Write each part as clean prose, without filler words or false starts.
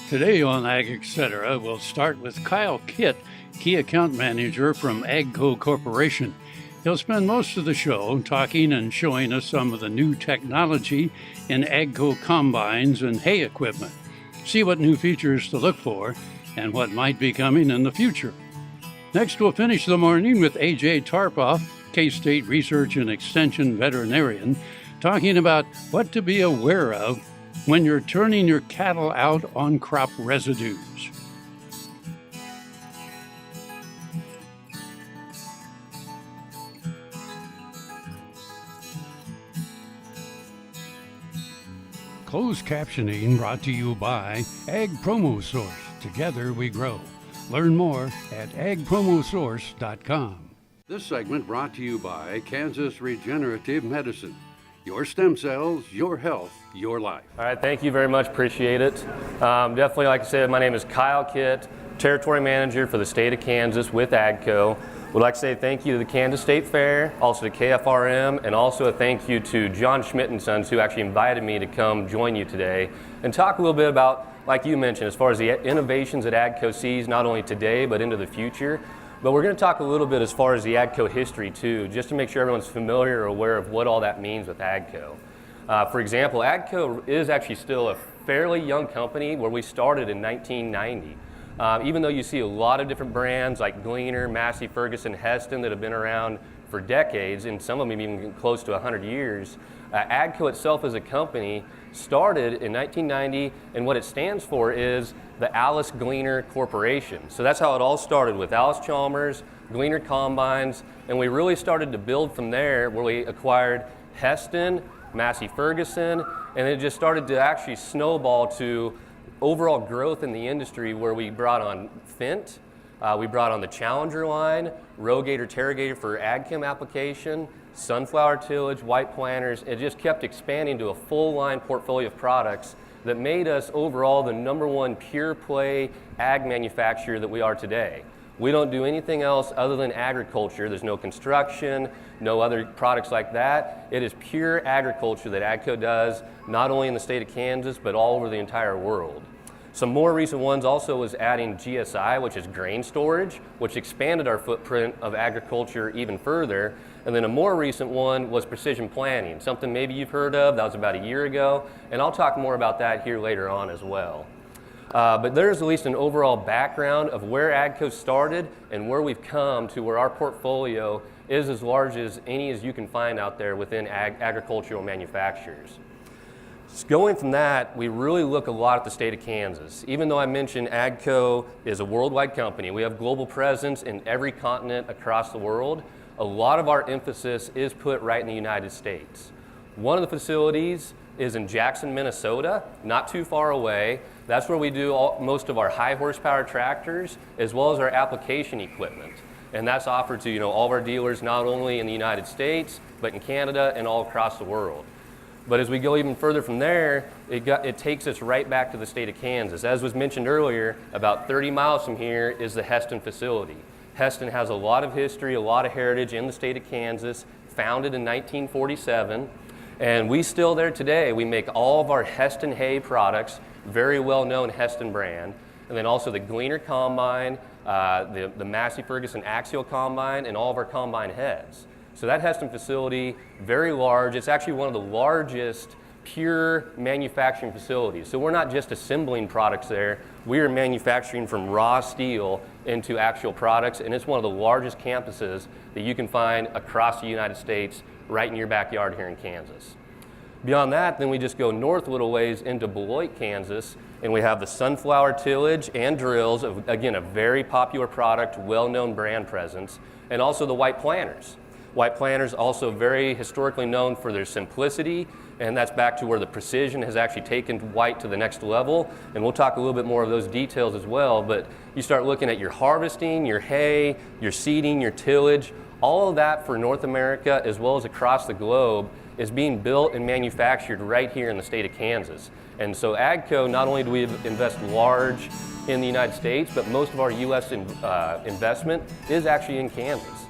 Today on Ag Etc., we'll start with Kyle Kitt, Key Account Manager from AGCO Corporation. He'll spend most of the show talking and showing us some of the new technology in AGCO combines and hay equipment. See what new features to look for and what might be coming in the future. Next, we'll finish the morning with A.J. Tarpoff, K-State Research and Extension veterinarian, talking about what to be aware of when you're turning your cattle out on crop residues. Closed captioning brought to you by Ag Promo Source. Together we grow. Learn more at agpromosource.com. This segment brought to you by Kansas Regenerative Medicine. Your stem cells, your health, your life. All right, thank you very much. Appreciate it. Definitely, like I said, my name is Kyle Kitt, Territory Manager for the state of Kansas with AGCO. Would like to say thank you to the Kansas State Fair, also to KFRM, and also a thank you to John Schmidt and Sons, who actually invited me to come join you today and talk a little bit about, like you mentioned, as far as the innovations that AGCO sees, not only today, but into the future. But we're going to talk a little bit as far as the AGCO history too, just to make sure everyone's familiar or aware of what all that means with AGCO. For example, AGCO is actually still a fairly young company where we started in 1990. Even though you see a lot of different brands like Gleaner, Massey Ferguson, Heston that have been around for decades, and some of them even close to 100 years, AGCO itself as a company started in 1990, and what it stands for is the Alice Gleaner Corporation. So that's how it all started, with Alice Chalmers, Gleaner Combines, and we really started to build from there, where we acquired Heston, Massey Ferguson, and it just started to actually snowball to overall growth in the industry, where we brought on Fendt, we brought on the Challenger line, Rogator, Terrogator for ag chem application, sunflower tillage, white planters. It just kept expanding to a full line portfolio of products that made us overall the #1 pure play ag manufacturer that we are today. We don't do anything else other than agriculture. There's no construction, no other products like that. It is pure agriculture that AGCO does, not only in the state of Kansas, but all over the entire world. Some more recent ones also was adding GSI, which is grain storage, which expanded our footprint of agriculture even further. And then a more recent one was precision planting, something maybe you've heard of. That was about a year ago, and I'll talk more about that here later on as well. But there's at least an overall background of where AGCO started and where we've come to where our portfolio is as large as any as you can find out there within agricultural manufacturers. So going from that, we really look a lot at the state of Kansas. Even though I mentioned AGCO is a worldwide company, we have global presence in every continent across the world. A lot of our emphasis is put right in the United States. One of the facilities is in Jackson, Minnesota, not too far away. That's where we do most of our high horsepower tractors, as well as our application equipment. And that's offered to all of our dealers, not only in the United States, but in Canada and all across the world. But as we go even further from there, it takes us right back to the state of Kansas. As was mentioned earlier, about 30 miles from here is the Heston facility. Heston has a lot of history, a lot of heritage in the state of Kansas, founded in 1947. And we still there today. We make all of our Heston hay products, very well-known Heston brand, and then also the Gleaner Combine, the Massey Ferguson Axial Combine, and all of our combine heads. So that Heston facility, very large. It's actually one of the largest pure manufacturing facilities. So we're not just assembling products there. We are manufacturing from raw steel into actual products, and it's one of the largest campuses that you can find across the United States, right in your backyard here in Kansas. Beyond that, then we just go north a little ways into Beloit, Kansas, and we have the sunflower tillage and drills, again, a very popular product, well-known brand presence, and also the white planters. White planters also very historically known for their simplicity, and that's back to where the precision has actually taken white to the next level, and we'll talk a little bit more of those details as well. But you start looking at your harvesting, your hay, your seeding, your tillage, all of that for North America as well as across the globe is being built and manufactured right here in the state of Kansas. And so AGCO, not only do we invest large in the United States, but most of our U.S. investment is actually in Kansas.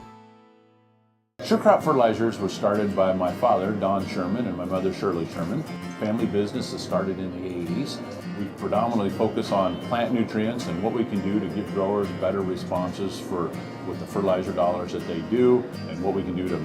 Sure Crop Fertilizers was started by my father, Don Sherman, and my mother, Shirley Sherman. Family business that started in the 80s. We predominantly focus on plant nutrients and what we can do to give growers better responses with the fertilizer dollars that they do, and what we can do to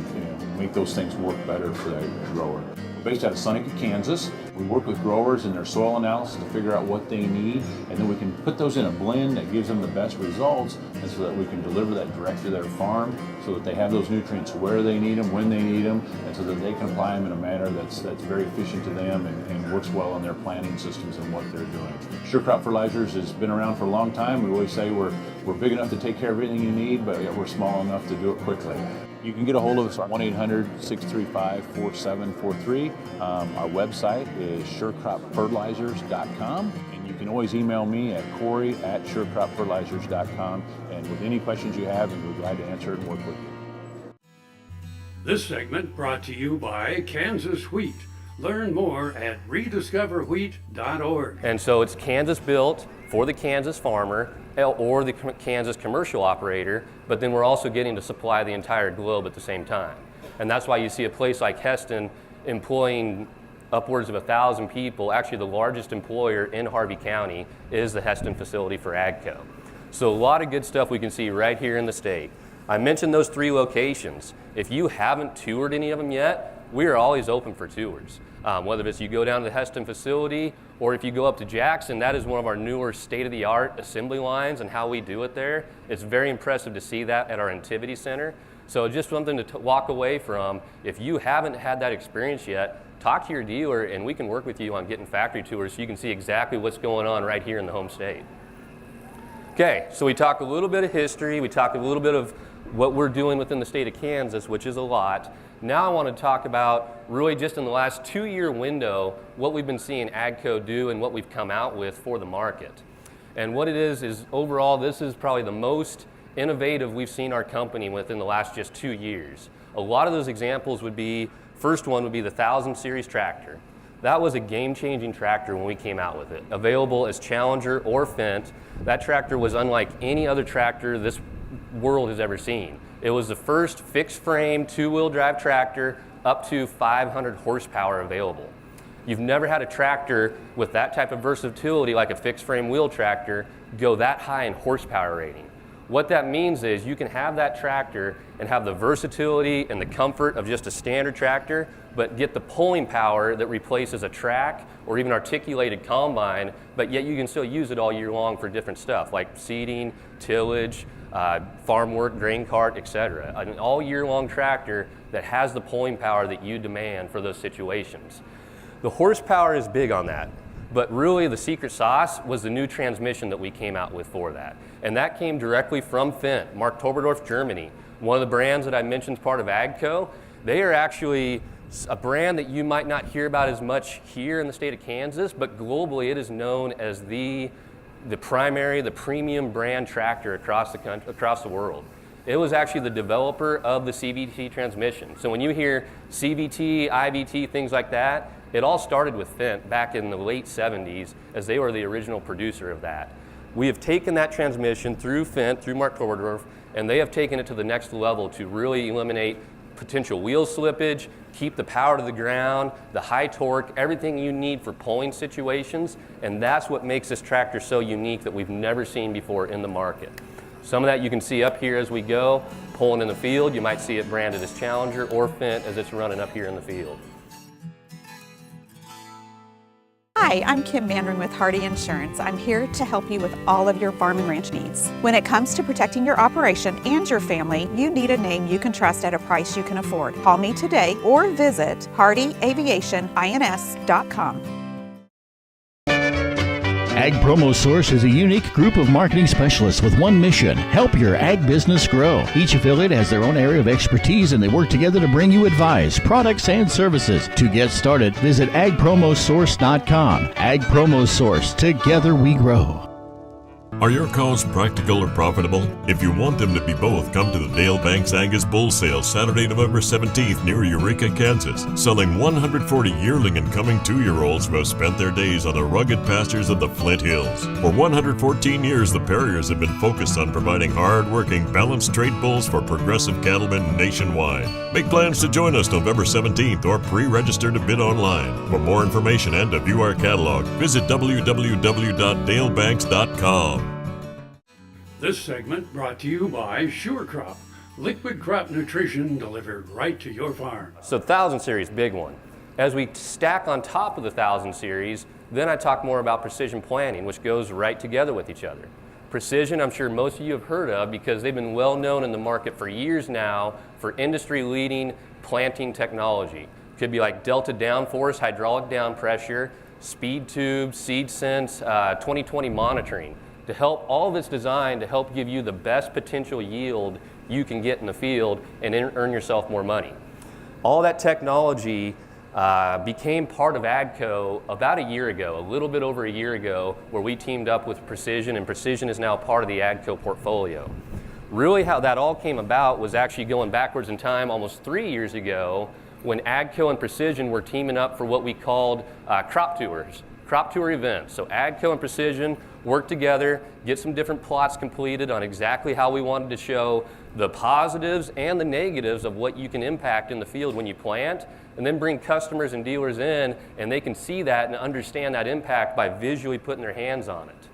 make those things work better for the grower. We're based out of Seneca, Kansas. We work with growers in their soil analysis to figure out what they need, and then we can put those in a blend that gives them the best results, and so that we can deliver that direct to their farm so that they have those nutrients where they need them, when they need them, and so that they can apply them in a manner that's very efficient to them and works well in their planting systems and what they're doing. Sure Crop Fertilizers has been around for a long time. We always say we're big enough to take care of everything you need, but yet we're small enough to do it quickly. You can get a hold of us at 1-800-635-4743. Our website is surecropfertilizers.com, and you can always email me at Corey@surecropfertilizers.com, and with any questions you have, we'll be glad to answer it and work with you. This segment brought to you by Kansas Wheat. Learn more at rediscoverwheat.org. And so it's Kansas built for the Kansas farmer or the Kansas commercial operator, but then we're also getting to supply the entire globe at the same time. And that's why you see a place like Heston employing upwards of 1,000 people. Actually, the largest employer in Harvey County is the Heston facility for AGCO. So a lot of good stuff we can see right here in the state. I mentioned those 3 locations. If you haven't toured any of them yet, we are always open for tours. Whether it's you go down to the Heston facility or if you go up to Jackson, that is one of our newer state-of-the-art assembly lines and how we do it there. It's very impressive to see that at our Activity Center. So just something to walk away from. If you haven't had that experience yet, talk to your dealer and we can work with you on getting factory tours so you can see exactly what's going on right here in the home state. Okay, so we talked a little bit of history, we talked a little bit of what we're doing within the state of Kansas, which is a lot. Now I want to talk about really just in the last 2-year window, what we've been seeing AGCO do and what we've come out with for the market. And what it is overall, this is probably the most innovative we've seen our company within the last just 2 years. A lot of those examples would be, first one would be the 1000 series tractor. That was a game-changing tractor when we came out with it. Available as Challenger or Fendt, that tractor was unlike any other tractor this world has ever seen. It was the first fixed frame 2-wheel drive tractor up to 500 horsepower available. You've never had a tractor with that type of versatility like a fixed frame wheel tractor go that high in horsepower rating. What that means is you can have that tractor and have the versatility and the comfort of just a standard tractor, but get the pulling power that replaces a track or even articulated combine, but yet you can still use it all year long for different stuff like seeding, tillage, farm work, grain cart, etc. An all year long tractor that has the pulling power that you demand for those situations. The horsepower is big on that, but really the secret sauce was the new transmission that we came out with for that. And that came directly from Fendt, Mark Toberdorf, Germany. One of the brands that I mentioned is part of AGCO. They are actually a brand that you might not hear about as much here in the state of Kansas, but globally it is known as the premium brand tractor across the country, across the world. It was actually the developer of the CVT transmission. So when you hear CVT, IVT, things like that, it all started with Fendt back in the late 70s as they were the original producer of that. We have taken that transmission through Fendt, through Mark Toberdorf, and they have taken it to the next level to really eliminate potential wheel slippage, keep the power to the ground, the high torque, everything you need for pulling situations, and that's what makes this tractor so unique that we've never seen before in the market. Some of that you can see up here as we go, pulling in the field. You might see it branded as Challenger or Fendt as it's running up here in the field. Hi, I'm Kim Mandring with Hardy Insurance. I'm here to help you with all of your farm and ranch needs. When it comes to protecting your operation and your family, you need a name you can trust at a price you can afford. Call me today or visit hardyaviationins.com. Ag Promo Source is a unique group of marketing specialists with one mission: help your ag business grow. Each affiliate has their own area of expertise and they work together to bring you advice, products, and services. To get started, visit agpromosource.com. Ag Promo Source, together we grow. Are your cows practical or profitable? If you want them to be both, come to the Dale Banks Angus Bull Sale Saturday, November 17th near Eureka, Kansas, selling 140 yearling and coming 2-year-olds who have spent their days on the rugged pastures of the Flint Hills. For 114 years, the Perriers have been focused on providing hard-working, balanced trait bulls for progressive cattlemen nationwide. Make plans to join us November 17th or pre-register to bid online. For more information and to view our catalog, visit www.dalebanks.com. This segment brought to you by SureCrop, liquid crop nutrition delivered right to your farm. So 1000 series, big one. As we stack on top of the 1000 series, then I talk more about precision planting, which goes right together with each other. Precision, I'm sure most of you have heard of because they've been well known in the market for years now for industry-leading planting technology. Could be like Delta downforce, hydraulic down pressure, speed tubes, seed sense, 20/20 monitoring. To help, all of it's designed to help give you the best potential yield you can get in the field and earn yourself more money. All that technology became part of AGCO about a year ago, a little bit over a year ago, where we teamed up with Precision, and Precision is now part of the AGCO portfolio. Really how that all came about was actually going backwards in time almost 3 years ago when AGCO and Precision were teaming up for what we called crop tours. Crop tour events. So AGCO and Precision work together, get some different plots completed on exactly how we wanted to show the positives and the negatives of what you can impact in the field when you plant, and then bring customers and dealers in and they can see that and understand that impact by visually putting their hands on it.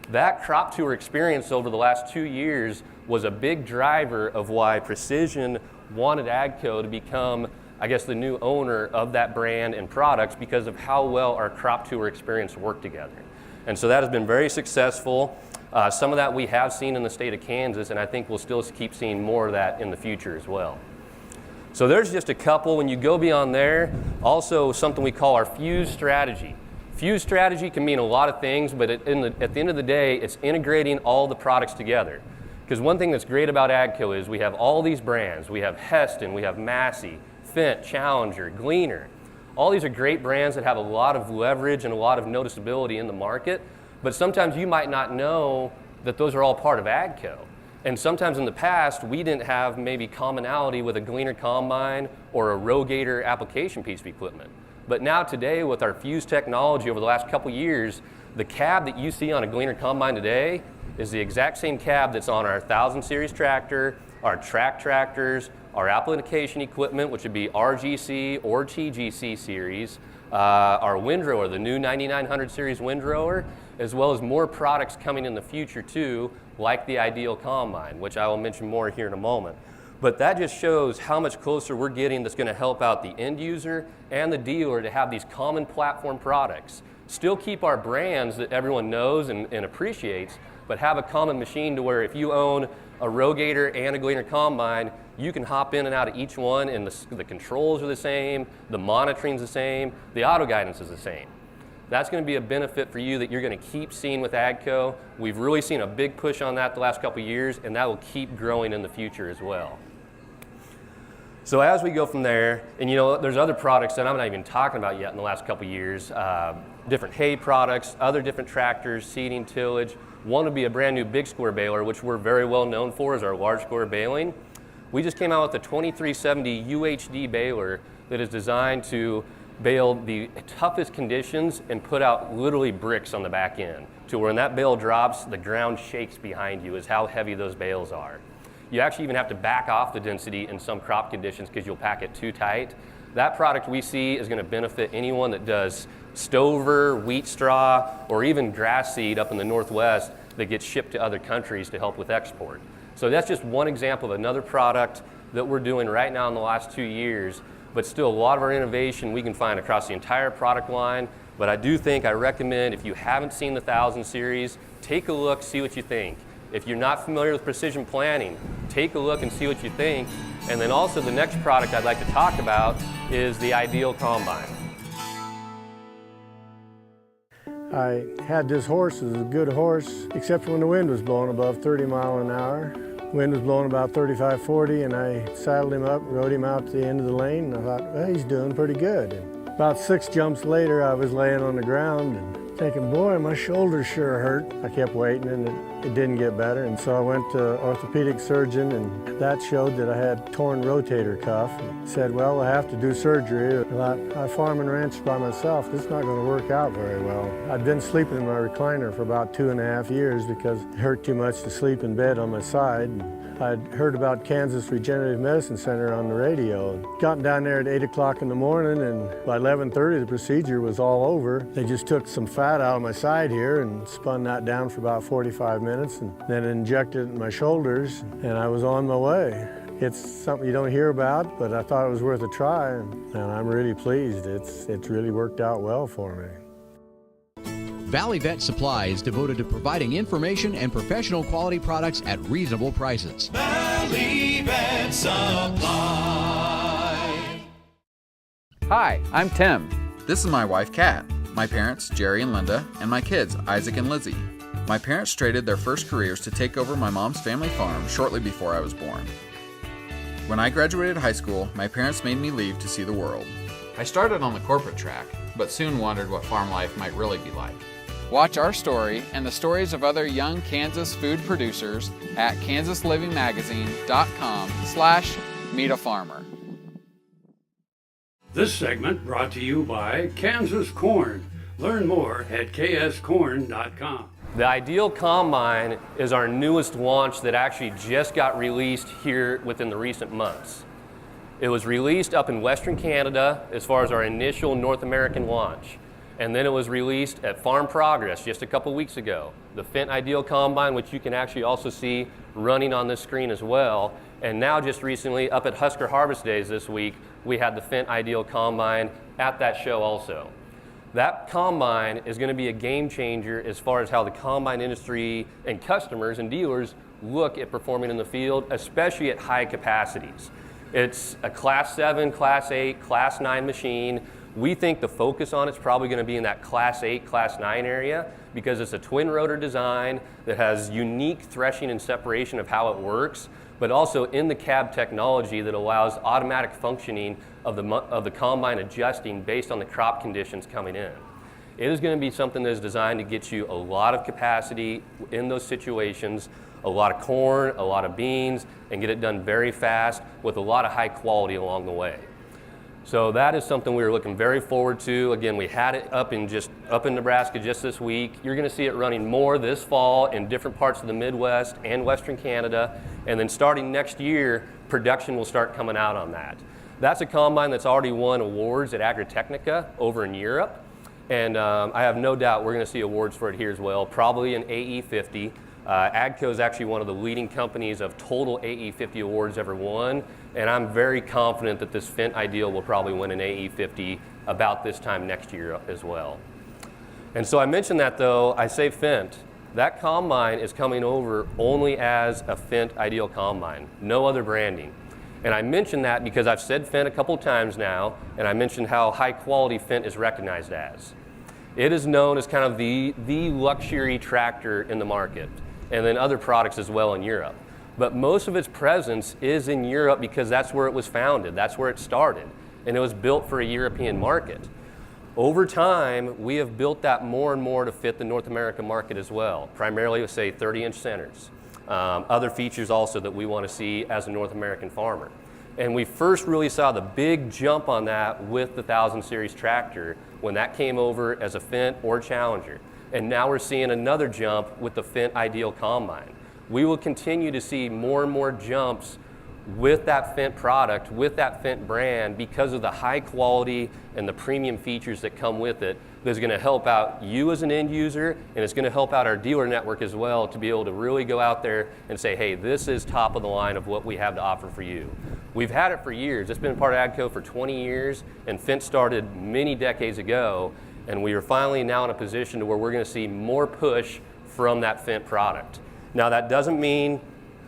That crop tour experience over the last 2 years was a big driver of why Precision wanted AGCO to become, I guess, the new owner of that brand and products because of how well our crop tour experience worked together. And so that has been very successful. Some of that we have seen in the state of Kansas, and I think we'll still keep seeing more of that in the future as well. So there's just a couple. When you go beyond there, also something we call our fuse strategy. Fuse strategy can mean a lot of things, but at the end of the day, it's integrating all the products together. Because one thing that's great about AGCO is we have all these brands. We have Heston, we have Massey, Fendt, Challenger, Gleaner. All these are great brands that have a lot of leverage and a lot of noticeability in the market, but sometimes you might not know that those are all part of AGCO. And sometimes in the past, we didn't have maybe commonality with a Gleaner combine or a Rogator application piece of equipment. But now today, with our fuse technology over the last couple years, the cab that you see on a Gleaner combine today is the exact same cab that's on our 1000 series tractor, our track tractors, our application equipment, which would be RGC or TGC series, our windrower, the new 9900 series windrower, as well as more products coming in the future too, like the Ideal Combine, which I will mention more here in a moment. But that just shows how much closer we're getting that's going to help out the end user and the dealer to have these common platform products. Still keep our brands that everyone knows and appreciates, but have a common machine to where if you own a Rogator and a Gleaner combine, you can hop in and out of each one, and the controls are the same, the monitoring's the same, the auto guidance is the same. That's going to be a benefit for you that you're going to keep seeing with AGCO. We've really seen a big push on that the last couple of years, and that will keep growing in the future as well. So as we go from there, and you know, there's other products that I'm not even talking about yet in the last couple of years, different hay products, other different tractors, seeding, tillage. One would be a brand new big square baler, which we're very well known for as our large square baling. We just came out with the 2370 UHD baler that is designed to bale the toughest conditions and put out literally bricks on the back end, to where when that bale drops, the ground shakes behind you is how heavy those bales are. You actually even have to back off the density in some crop conditions because you'll pack it too tight. That product we see is going to benefit anyone that does stover, wheat straw, or even grass seed up in the Northwest that gets shipped to other countries to help with export. So that's just one example of another product that we're doing right now in the last 2 years, but still a lot of our innovation we can find across the entire product line. But I do think I recommend, if you haven't seen the 1000 series, take a look, see what you think. If you're not familiar with precision planting, take a look and see what you think. And then also the next product I'd like to talk about is the Ideal Combine. I had this horse, it was a good horse, except for when the wind was blowing above 30 miles an hour. Wind was blowing about 35, 40, and I saddled him up, rode him out to the end of the lane, and I thought, well, he's doing pretty good. And about 6 jumps later, I was laying on the ground and thinking, boy, my shoulder sure hurt. I kept waiting and it didn't get better. And so I went to orthopedic surgeon, and that showed that I had torn rotator cuff. And said, well, I have to do surgery. I farm and ranch by myself. This is not going to work out very well. I'd been sleeping in my recliner for about 2.5 years because it hurt too much to sleep in bed on my side. I'd heard about Kansas Regenerative Medicine Center on the radio. Gotten down there at 8 o'clock in the morning, and by 11:30 the procedure was all over. They just took some fat out of my side here and spun that down for about 45 minutes and then injected it in my shoulders, and I was on my way. It's something you don't hear about, but I thought it was worth a try, and I'm really pleased. It's really worked out well for me. Valley Vet Supply is devoted to providing information and professional quality products at reasonable prices. Valley Vet Supply. Hi, I'm Tim. This is my wife, Kat, my parents, Jerry and Linda, and my kids, Isaac and Lizzie. My parents traded their first careers to take over my mom's family farm shortly before I was born. When I graduated high school, my parents made me leave to see the world. I started on the corporate track, but soon wondered what farm life might really be like. Watch our story and the stories of other young Kansas food producers at kansaslivingmagazine.com/meetafarmer. This segment brought to you by Kansas Corn. Learn more at kscorn.com. The Ideal Combine is our newest launch that actually just got released here within the recent months. It was released up in Western Canada as far as our initial North American launch. And then it was released at Farm Progress just a couple weeks ago. The Fendt Ideal Combine, which you can actually also see running on this screen as well. And now just recently up at Husker Harvest Days this week, we had the Fendt Ideal Combine at that show also. That combine is going to be a game changer as far as how the combine industry and customers and dealers look at performing in the field, especially at high capacities. It's a Class 7, Class 8, Class 9 machine. We think the focus on it's probably going to be in that Class 8, Class 9 area because it's a twin rotor design that has unique threshing and separation of how it works, but also in the cab technology that allows automatic functioning of the combine adjusting based on the crop conditions coming in. It is going to be something that is designed to get you a lot of capacity in those situations, a lot of corn, a lot of beans, and get it done very fast with a lot of high quality along the way. So that is something we were looking very forward to. Again, we had it up in Nebraska just this week. You're going to see it running more this fall in different parts of the Midwest and Western Canada. And then starting next year, production will start coming out on that. That's a combine that's already won awards at Agritechnica over in Europe. And I have no doubt we're going to see awards for it here as well, probably in AE50. AGCO is actually one of the leading companies of total AE50 awards ever won, and I'm very confident that this Fendt Ideal will probably win an AE50 about this time next year as well. And so I mentioned that though, I say Fendt. That combine is coming over only as a Fendt Ideal combine, no other branding. And I mention that because I've said Fendt a couple times now, and I mentioned how high quality Fendt is recognized as. It is known as kind of the luxury tractor in the market, and then other products as well in Europe. But most of its presence is in Europe because that's where it was founded, that's where it started, and it was built for a European market. Over time, we have built that more and more to fit the North American market as well, primarily with, say, 30-inch centers. Other features also that we want to see as a North American farmer. And we first really saw the big jump on that with the 1000 Series tractor when that came over as a Fendt or Challenger. And now we're seeing another jump with the Fendt Ideal Combine. We will continue to see more and more jumps with that Fendt product, with that Fendt brand, because of the high quality and the premium features that come with it. That's going to help out you as an end user, and it's going to help out our dealer network as well to be able to really go out there and say, hey, this is top of the line of what we have to offer for you. We've had it for years. It's been part of AGCO for 20 years, and Fendt started many decades ago, and we are finally now in a position to where we're going to see more push from that Fendt product. Now that doesn't mean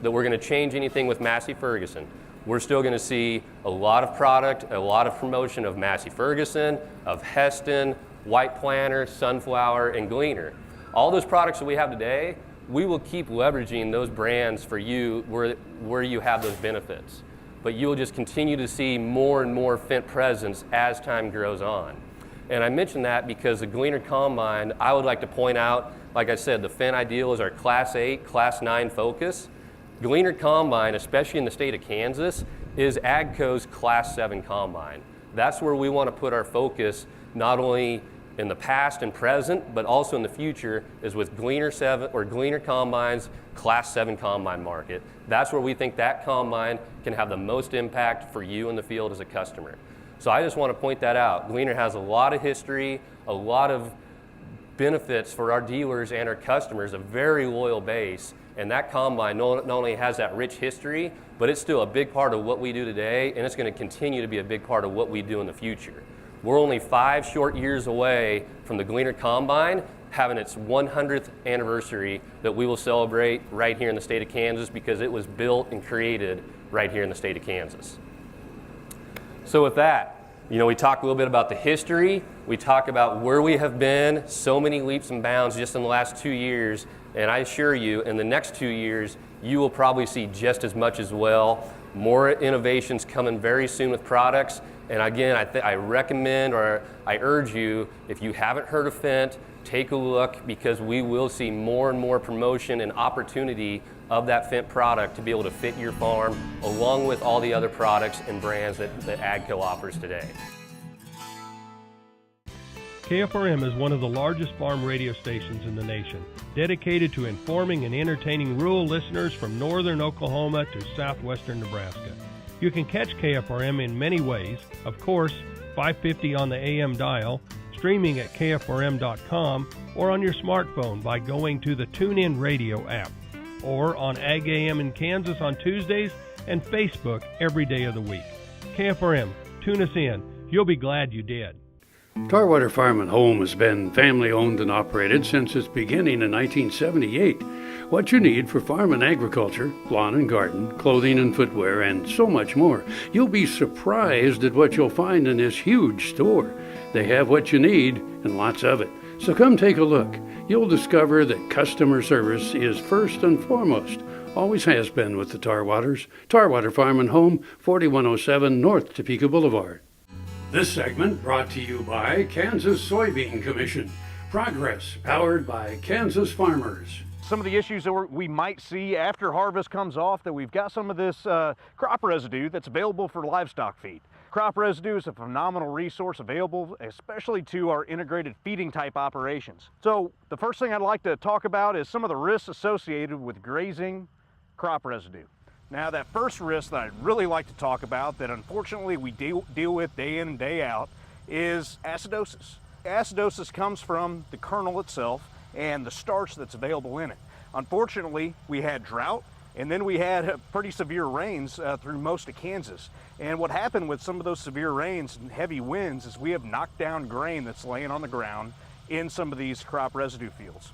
that we're going to change anything with Massey Ferguson. We're still going to see a lot of product, a lot of promotion of Massey Ferguson, of Heston, White Planter, Sunflower, and Gleaner. All those products that we have today, we will keep leveraging those brands for you where you have those benefits. But you will just continue to see more and more Fendt presence as time grows on. And I mention that because the Gleaner Combine, I would like to point out, like I said, the Fendt Ideal is our Class 8, Class 9 focus. Gleaner Combine, especially in the state of Kansas, is AGCO's Class 7 Combine. That's where we want to put our focus, not only in the past and present, but also in the future, is with Gleaner 7 or Gleaner Combine's Class 7 Combine market. That's where we think that combine can have the most impact for you in the field as a customer. So I just want to point that out. Gleaner has a lot of history, a lot of benefits for our dealers and our customers, a very loyal base, and that combine not only has that rich history, but it's still a big part of what we do today, and it's going to continue to be a big part of what we do in the future. We're only 5 short years away from the Gleaner Combine having its 100th anniversary that we will celebrate right here in the state of Kansas, because it was built and created right here in the state of Kansas. So with that, we talk a little bit about the history, we talk about where we have been, so many leaps and bounds just in the last 2 years, and I assure you, in the next 2 years, you will probably see just as much as well. More innovations coming very soon with products. And again, I recommend, or I urge you, if you haven't heard of Fendt, take a look, because we will see more and more promotion and opportunity of that Fendt product to be able to fit your farm, along with all the other products and brands that AGCO offers today. KFRM is one of the largest farm radio stations in the nation, dedicated to informing and entertaining rural listeners from northern Oklahoma to southwestern Nebraska. You can catch KFRM in many ways. Of course, 550 on the AM dial, streaming at kfrm.com, or on your smartphone by going to the TuneIn Radio app, or on Ag AM in Kansas on Tuesdays, and Facebook every day of the week. KFRM, tune us in. You'll be glad you did. Tarwater Farm and Home has been family owned and operated since its beginning in 1978. What you need for farm and agriculture, lawn and garden, clothing and footwear, and so much more. You'll be surprised at what you'll find in this huge store. They have what you need and lots of it. So come take a look. You'll discover that customer service is first and foremost. Always has been with the Tarwaters. Tarwater Farm and Home, 4107 North Topeka Boulevard. This segment brought to you by Kansas Soybean Commission. Progress powered by Kansas farmers. Some of the issues that we might see after harvest comes off, that we've got some of this crop residue that's available for livestock feed. Crop residue is a phenomenal resource available, especially to our integrated feeding type operations. So the first thing I'd like to talk about is some of the risks associated with grazing crop residue. Now, that first risk that I'd really like to talk about, that unfortunately we deal with day in and day out, is acidosis. Acidosis comes from the kernel itself and the starch that's available in it. Unfortunately, we had drought, and then we had pretty severe rains through most of Kansas. And what happened with some of those severe rains and heavy winds is we have knocked down grain that's laying on the ground in some of these crop residue fields.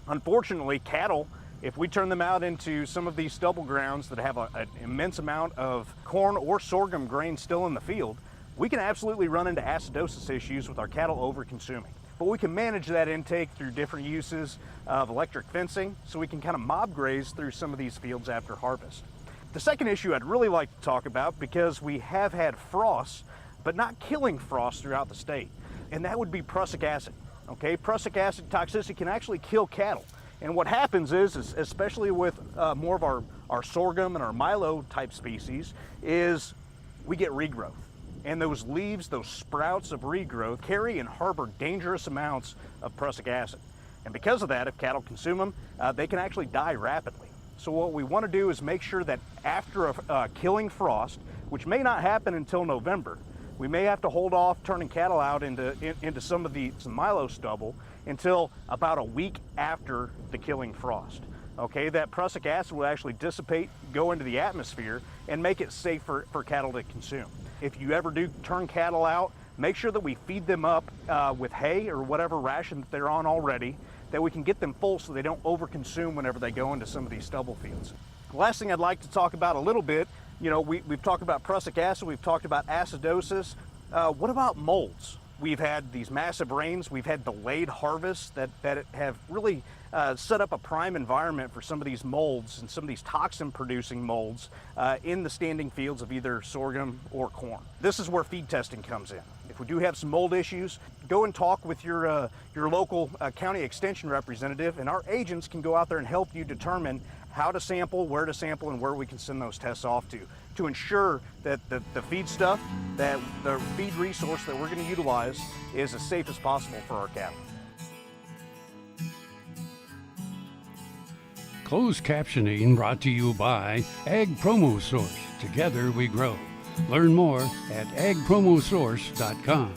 Unfortunately, cattle, if we turn them out into some of these stubble grounds that have an immense amount of corn or sorghum grain still in the field, we can absolutely run into acidosis issues with our cattle over-consuming. But we can manage that intake through different uses of electric fencing, so we can kind of mob graze through some of these fields after harvest. The second issue I'd really like to talk about, because we have had frost, but not killing frost throughout the state, and that would be prussic acid. Okay, prussic acid toxicity can actually kill cattle. And what happens is especially with more of our sorghum and our milo type species, is we get regrowth. And those leaves, those sprouts of regrowth, carry and harbor dangerous amounts of prussic acid. And because of that, if cattle consume them, they can actually die rapidly. So what we want to do is make sure that after a killing frost, which may not happen until November, we may have to hold off turning cattle out into some of the milo stubble until about a week after the killing frost. Okay, that prussic acid will actually dissipate, go into the atmosphere, and make it safe for cattle to consume. If you ever do turn cattle out, make sure that we feed them up with hay or whatever ration that they're on already, that we can get them full so they don't overconsume whenever they go into some of these stubble fields. The last thing I'd like to talk about a little bit, we've talked about prussic acid, we've talked about acidosis. What about molds? We've had these massive rains, we've had delayed harvests that have really set up a prime environment for some of these molds and some of these toxin-producing molds in the standing fields of either sorghum or corn. This is where feed testing comes in. If we do have some mold issues, go and talk with your local county extension representative, and our agents can go out there and help you determine how to sample, where to sample, and where we can send those tests off to ensure that the feed stuff, that the feed resource that we're going to utilize is as safe as possible for our cattle. Closed captioning brought to you by Ag Promo Source. Together we grow. Learn more at agpromosource.com.